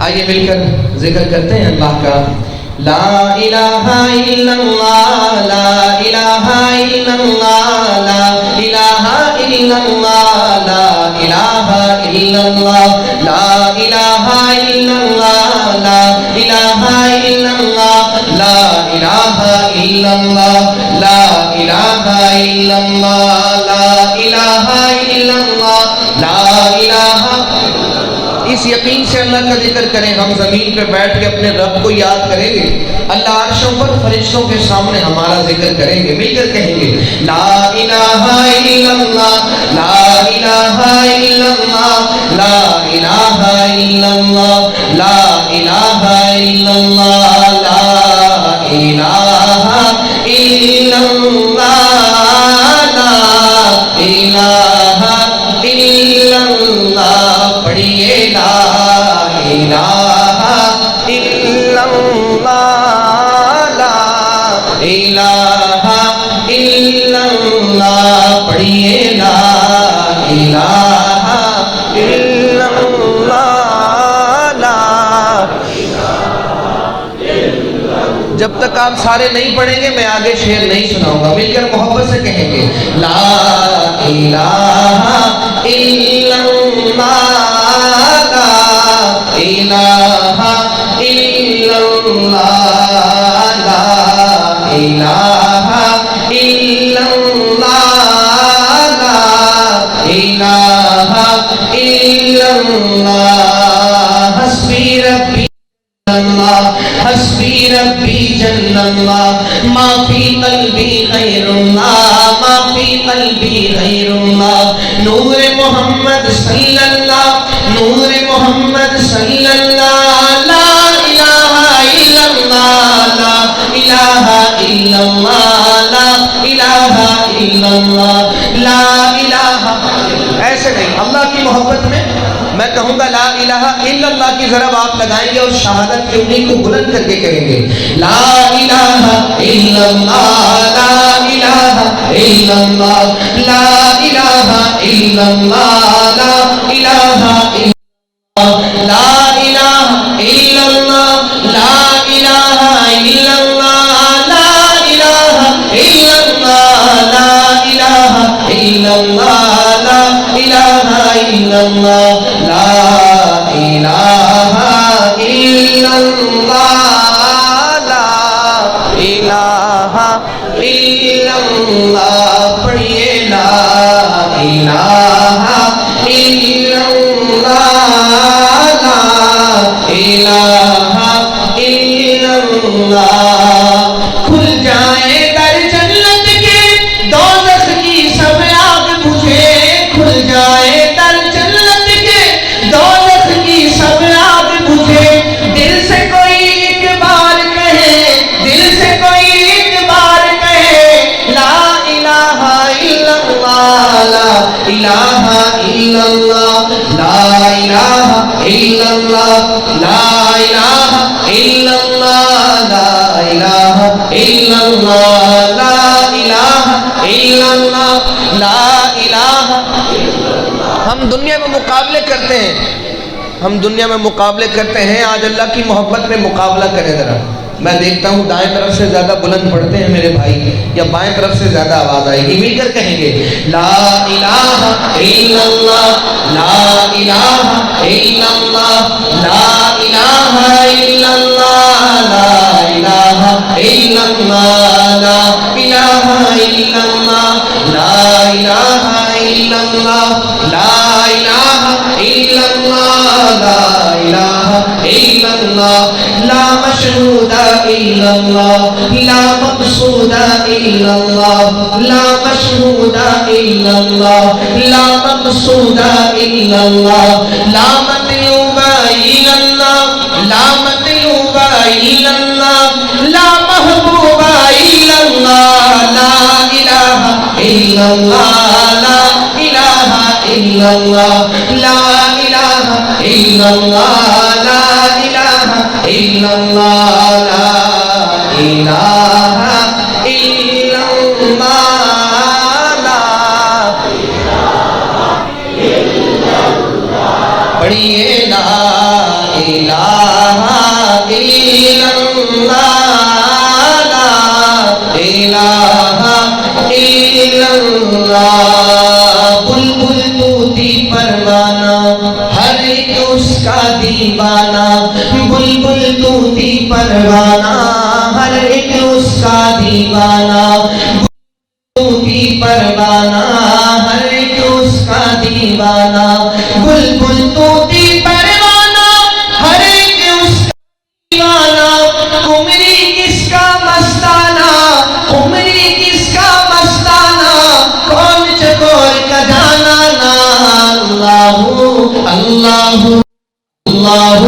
آئیے مل کر ذکر کرتے ہیں اللہ کا. لا الہ الا اللہ لا الہ الا اللہ لا الہ الا اللہ لا الہ الا اللہ لا الہ الا اللہ لا الہ الا اللہ لا الہ الا اللہ لا الہ الا اللہ لا الہ الا اللہ لا الہ. اس یقین سے اللہ کا ذکر کریں. ہم زمین پہ بیٹھ کے اپنے رب کو یاد کریں گے, اللہ عرشوں پر فرشتوں کے سامنے ہمارا ذکر کریں گے, مل کر کہیں گے لا الہ الا اللہ لا الہ الا اللہ لا الہ الا اللہ لا الہ الا اللہ لا الہ الا اللہ لا الہ الا اللہ. پڑھیے لا الہ الا اللہ لا الہ الا اللہ. پڑھیے لا الہ الا اللہ لا. جب تک آپ سارے نہیں پڑھیں گے میں آگے شعر نہیں سناؤں گا. مل کر محبت سے کہیں گے لا الہ الا اللہ لا الہ الا اللہ لا الہ الا اللہ لا الہ الا اللہ. حسبی ربی حسبی ربی جل اللہ ما فی قلبی غیر اللہ ما فی قلبی غیر اللہ. نور محمد صلی اللہ نور محمد صلی اللہ لا الہ الا اللہ لا الہ الا اللہ لا الہ الا اللہ لا الہ. ایسے نہیں, اللہ کی محبت میں میں کہوں گا لا الہ الا اللہ کی ضرب آپ لگائیں گے اور شہادت کی انہیں کو بلند کر کے کہیں گے لا الہ الا اللہ لا الہ الا اللہ لا الہ الا اللہ لا الہ الا لا الہ الا اللہ لا الہ الا اللہ لا الہ الا اللہ لا الہ الا اللہ لا الہ الا اللہ لا الہ الا اللہ لا الہ الا اللہ. پڑھیے لا الہ الا اللہ لا الہ الا اللہ. کھل جائے در جنت کے دوزخ کی سب آگ بجھے کھل جائے در جنت کے دوزخ کی سب آگ بجھے. دل سے کوئی ایک بار کہے دل سے کوئی ایک بار کہے لا الہ الا اللہ لا الہ الا اللہ لا الہ الا اللہ لا الہ الا اللہ لا الہ الا اللہ لا الہ الا اللہ لا الہ. ہم دنیا میں مقابلے کرتے ہیں ہم دنیا میں مقابلے کرتے ہیں. آج اللہ کی محبت میں مقابلہ کریں ذرا. میں دیکھتا ہوں دائیں طرف سے زیادہ بلند پڑھتے ہیں میرے بھائی یا بائیں طرف سے زیادہ آواز آئے گی. مل کر کہیں گے لا الہ الا اللہ لا الہ الا اللہ لا الہ الا اللہ لا الہ الا اللہ لا الہ الا اللہ لا الہ الا اللہ لا الہ الا اللہ لا الہ الا اللہ. لا مشہود الا اللہ لا مقصود الا اللہ لا مشہود الا اللہ لا مقصود الا اللہ لا مطلوب الا اللہ لا مطلوب الا اللہ لا محبوب الا اللہ لا الہ الا اللہ لا الہ الا اللہ لا الہ الا اللہ لا الہ الا اللہ لا الہ الا اللہ لا الہ الا اللہ. یہ لا الہ الا اللہ لا الہ الا اللہ بلبل طوطی پروانہ ہر ایک اس کا دیوانہ بلبل طوطی پروانہ ہر ایک اس کا دیوانہ طوطی پروانہ ہر ایک اس کا دیوانہ بلبل طوطی پروانہ ہر ایک اس کا دیوانہ قمری کس کا مستانہ قمری کس کا مستانہ کون چکور کا جانا نا اللہ اللہ اللہ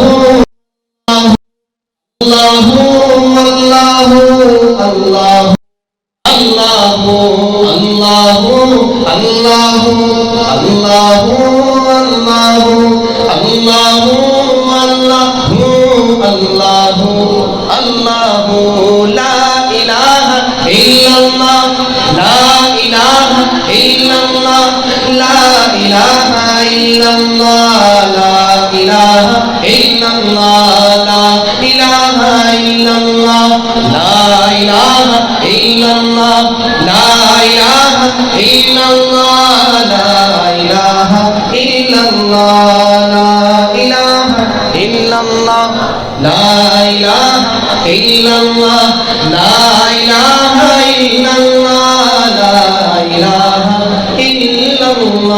اللہ اللہ اللہ اللہ اللہ اللہ اللہ اللہ اللہ اللہ لا الہ الا اللہ لا الہ الا اللہ لا الہ الا اللہ لا الہ الا اللہ لا الہ الا اللہ لا الہ الا اللہ لا الہ الا اللہ لا الہ الا اللہ لا الہ الا اللہ لا الہ الا اللہ لا الہ الا اللہ لا الہ الا اللہ